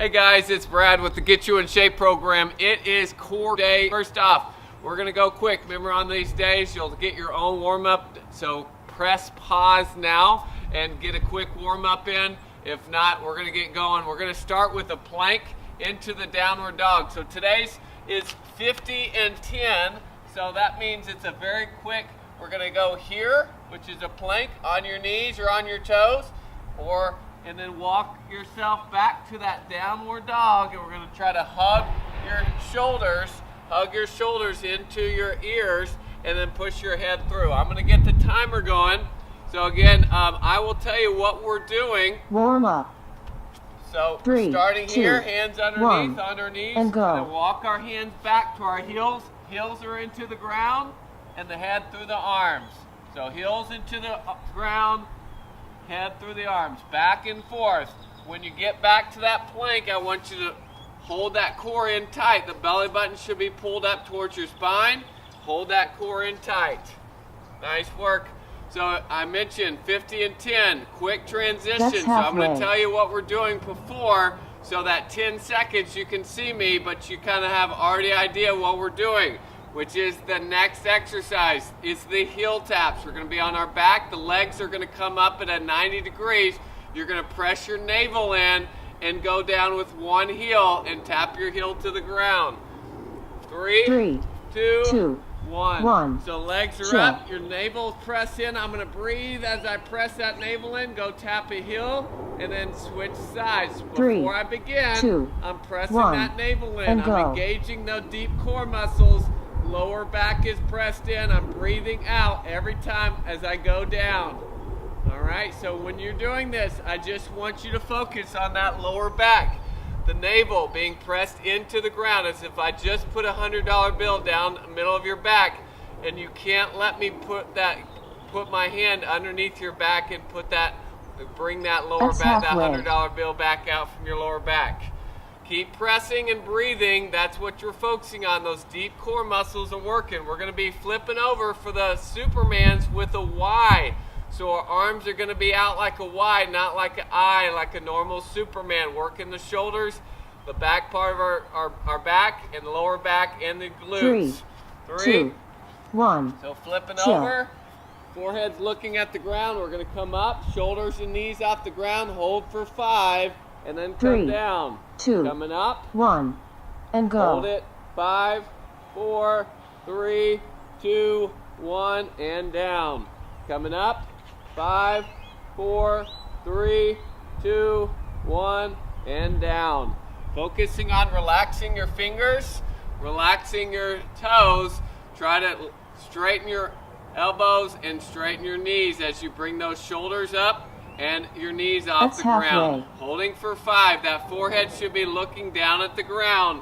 Hey guys, it's Brad with the Get You in Shape program. It is core day. First off, we're gonna go quick. Remember, on these days, you'll get your own warm up. So press pause now and get a quick warm up in. If not, we're gonna get going. We're gonna start with a plank into the downward dog. So today's is 50 and 10. So that means it's a very quick, we're gonna go here, which is a plank on your knees or on your toes, and then walk yourself back to that downward dog, and we're gonna try to hug your shoulders into your ears, and then push your head through. I'm gonna get the timer going. So again, I will tell you what we're doing. Warm up. So 3, starting 2, here, hands underneath, 1, and go. And walk our hands back to our heels. Heels are into the ground, and the head through the arms. So heels into the ground, head through the arms, back and forth. When you get back to that plank, I want you to hold that core in tight. The belly button should be pulled up towards your spine. Hold that core in tight. Nice work. So I mentioned 50 and 10, quick transition. So I'm going to tell you what we're doing before, so that 10 seconds you can see me, but you kind of have already idea what we're doing, which is the next exercise. It's the heel taps. We're going to be on our back. The legs are going to come up at a 90 degrees. You're going to press your navel in and go down with one heel and tap your heel to the ground. 3, 2, 1. So legs are up, your navel press in. I'm going to breathe as I press that navel in. Go tap a heel and then switch sides. Before I begin, I'm pressing that navel in. I'm engaging the deep core muscles. Lower back is pressed in. I'm breathing out every time as I go down. All right, so when you're doing this, I just want you to focus on that lower back. The navel being pressed into the ground, as if I just put a $100 bill down the middle of your back, and you can't let me put my hand underneath your back and bring that lower back, that $100 bill back out from your lower back. Keep pressing and breathing. That's what you're focusing on. Those deep core muscles are working. We're going to be flipping over for the Supermans with a Y. So our arms are going to be out like a Y, not like an I, like a normal Superman. Working the shoulders, the back part of our back, and the lower back, and the glutes. 3, 2, 1. So flipping over, forehead's looking at the ground. We're going to come up, shoulders and knees off the ground. Hold for 5, and then come down. 2, coming up, 1, and go. Hold it. 5, 4, 3, 2, 1, and down. Coming up. 5, 4, 3, 2, 1, and down. Focusing on relaxing your fingers, relaxing your toes. Try to straighten your elbows and straighten your knees as you bring those shoulders up and your knees off the ground. Holding for 5. That forehead should be looking down at the ground.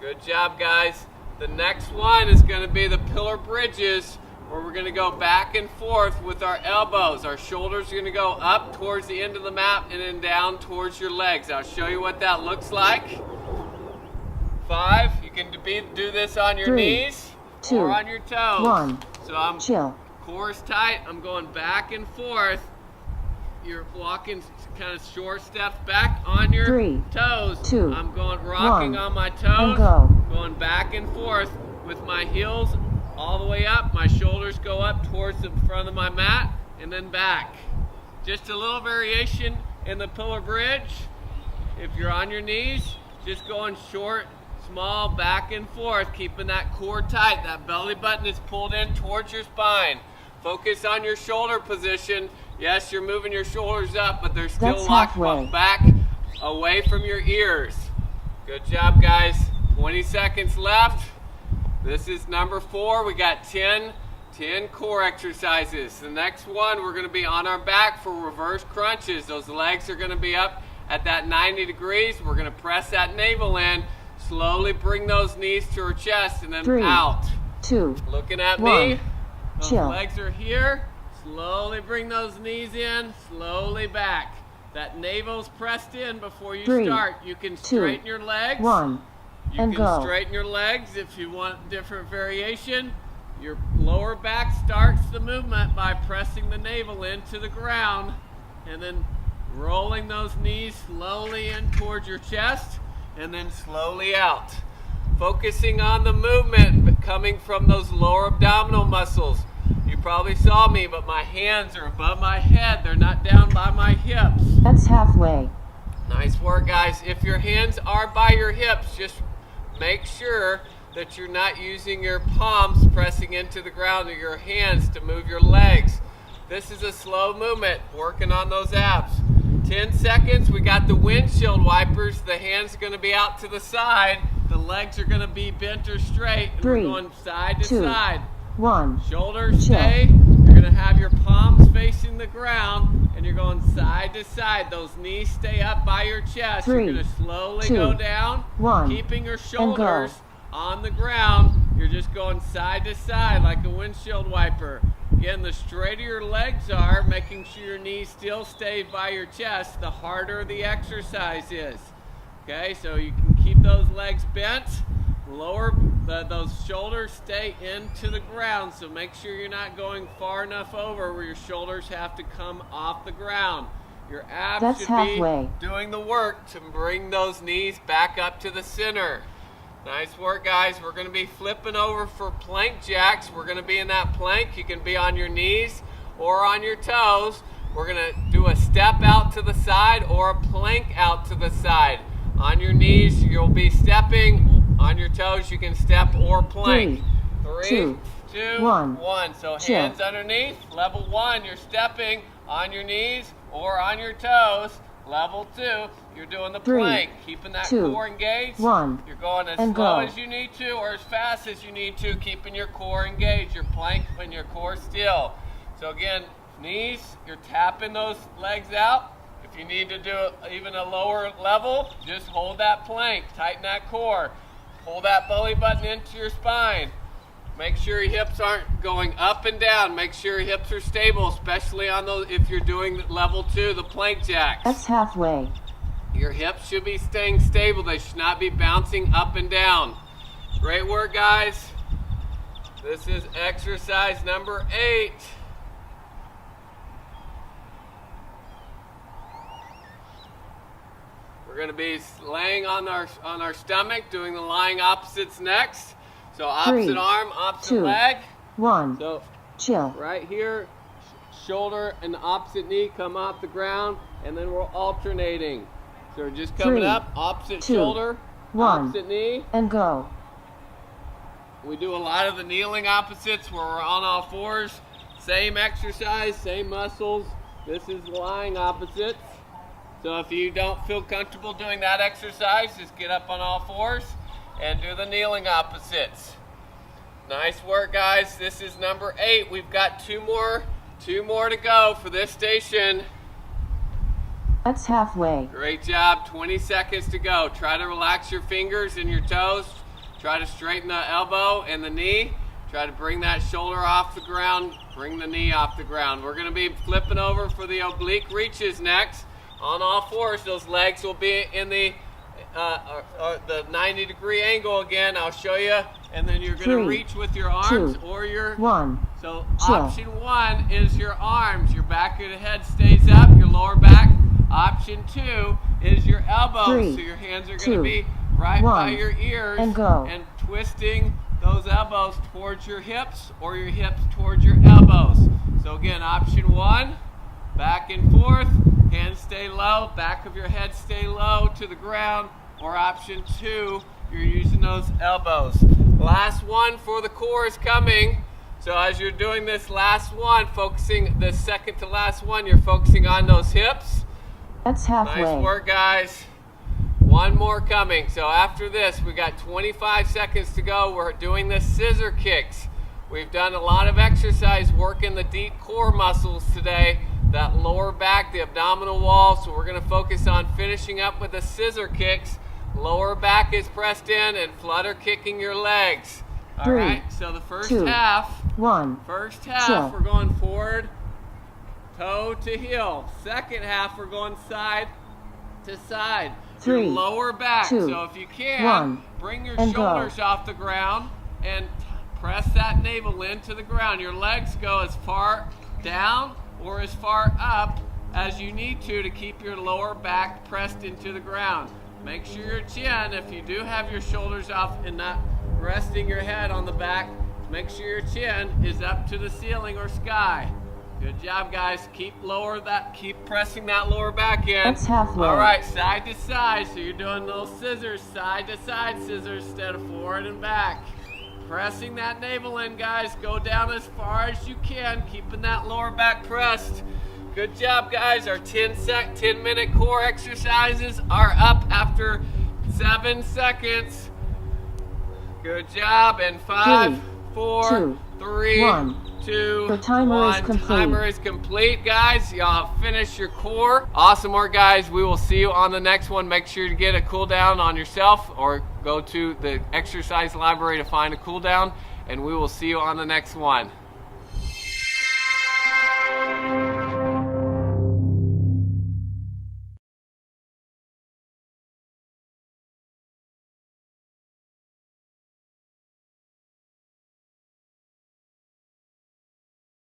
Good job, guys. The next one is going to be the pillar bridges, where we're going to go back and forth with our elbows. Our shoulders are going to go up towards the end of the mat and then down towards your legs. I'll show you what that looks like. 5, you can do this on your knees or on your toes. 1. So I'm chill. Core is tight. I'm going back and forth. You're walking kind of short steps back on your 3, toes. 2, I'm rocking 1, on my toes, and go. Going back and forth with my heels all the way up. My shoulders go up towards the front of my mat and then back. Just a little variation in the pillar bridge. If you're on your knees, just going short, small, back and forth, keeping that core tight. That belly button is pulled in towards your spine. Focus on your shoulder position. Yes, you're moving your shoulders up, but they're still locked back away from your ears. Good job, guys. 20 seconds left. This is number 4. We got 10 core exercises. The next one, we're going to be on our back for reverse crunches. Those legs are going to be up at that 90 degrees. We're going to press that navel in. Slowly bring those knees to our chest and then 3, out. 2, looking at 1. me. Those Chill. legs are here. Slowly bring those knees in. Slowly back. That navel's pressed in before you 3, start. You can straighten your legs. 1. You and can go. Straighten your legs if you want different variation. Your lower back starts the movement by pressing the navel into the ground and then rolling those knees slowly in towards your chest and then slowly out. Focusing on the movement coming from those lower abdominal muscles. You probably saw me, but my hands are above my head. They're not down by my hips. That's halfway. Nice work, guys. If your hands are by your hips, just make sure that you're not using your palms pressing into the ground or your hands to move your legs. This is a slow movement, working on those abs. 10 seconds, we got the windshield wipers. The hands are going to be out to the side. The legs are going to be bent or straight. And 3, we're going side to 2, side. 1. Shoulders stay. You're going to have your palms facing the ground, and you're going side to side. Those knees stay up by your chest. 3, you're going to slowly 2, go down, 1, keeping your and go. shoulders on the ground. You're just going side to side like a windshield wiper. Again, the straighter your legs are, making sure your knees still stay by your chest, the harder the exercise is. Okay, so you can keep those legs bent, lower those shoulders stay into the ground, so make sure you're not going far enough over where your shoulders have to come off the ground. Your abs That's should halfway. be doing the work to bring those knees back up to the center. Nice work, guys. We're going to be flipping over for plank jacks. We're going to be in that plank. You can be on your knees or on your toes. We're going to do a step out to the side or a plank out to the side. On your knees, you'll be stepping. On your toes, you can step or plank. 3, 2, 1. So hands underneath. Level 1, you're stepping on your knees or on your toes. Level 2, you're doing the plank, keeping that core engaged. 1. You're going as slow as you need to or as fast as you need to, keeping your core engaged, your plank and your core still. So again, knees, you're tapping those legs out. If you need to do even a lower level, just hold that plank, tighten that core, pull that belly button into your spine. Make sure your hips aren't going up and down. Make sure your hips are stable, especially on those if you're doing level 2, the plank jacks. That's halfway. Your hips should be staying stable. They should not be bouncing up and down. Great work, guys. This is exercise number 8. We're going to be laying on our stomach, doing the lying opposites next. So opposite 3, arm, opposite 2, leg. 1. So Chill. right here, shoulder and the opposite knee come off the ground, and then we're alternating. So we're just coming 3, up, opposite 2, shoulder, 1, opposite knee. and go. We do a lot of the kneeling opposites where we're on all fours. Same exercise, same muscles. This is lying opposites. So if you don't feel comfortable doing that exercise, just get up on all fours and do the kneeling opposites. Nice work, guys. This is number 8. We've got two more to go for this station. That's halfway. Great job. 20 seconds to go. Try to relax your fingers and your toes. Try to straighten the elbow and the knee. Try to bring that shoulder off the ground. Bring the knee off the ground. We're going to be flipping over for the oblique reaches next. On all fours, those legs will be in the 90-degree angle again. I'll show you. And then you're going to 3, reach with your arms 2, or your... 1. So Chill. option 1 is your arms. Your back of the head stays up, your lower back. Option 2 is your elbows. 3, so your hands are going 2, to be right 1, by your ears. and go. And twisting those elbows towards your hips or your hips towards your elbows. So again, option 1, back and forth. Hands stay low, back of your head stay low to the ground. Or option 2, you're using those elbows. Last one for the core is coming. So as you're doing this last one, focusing the second to last one, you're focusing on those hips. That's halfway. Nice work, guys. One more coming. So after this, we got 25 seconds to go. We're doing the scissor kicks. We've done a lot of exercise working the deep core muscles today, that lower back, the abdominal wall. So we're going to focus on finishing up with the scissor kicks. Lower back is pressed in and flutter kicking your legs. All 3, right, so the first 2, half, 1. Chill. we're going forward, toe to heel. Second half, we're going side to side. 3, your lower back. 2, So if you can, 1, bring your and shoulders go. off the ground and press that navel into the ground. Your legs go as far down or as far up as you need to keep your lower back pressed into the ground. Make sure your chin, if you do have your shoulders off and not resting your head on the back, make sure your chin is up to the ceiling or sky. Good job, guys. Keep pressing that lower back in. That's halfway. All right, side to side. So you're doing those scissors, side to side scissors instead of forward and back. Pressing that navel in, guys. Go down as far as you can, keeping that lower back pressed. Good job, guys. Our 10-minute core exercises are up after 7 seconds. Good job. And 5, 4, 3, 2, the timer is complete. Timer is complete, guys. Y'all finish your core. Awesome work, guys. We will see you on the next one. Make sure to get a cool down on yourself or go to the exercise library to find a cool down, and we will see you on the next one.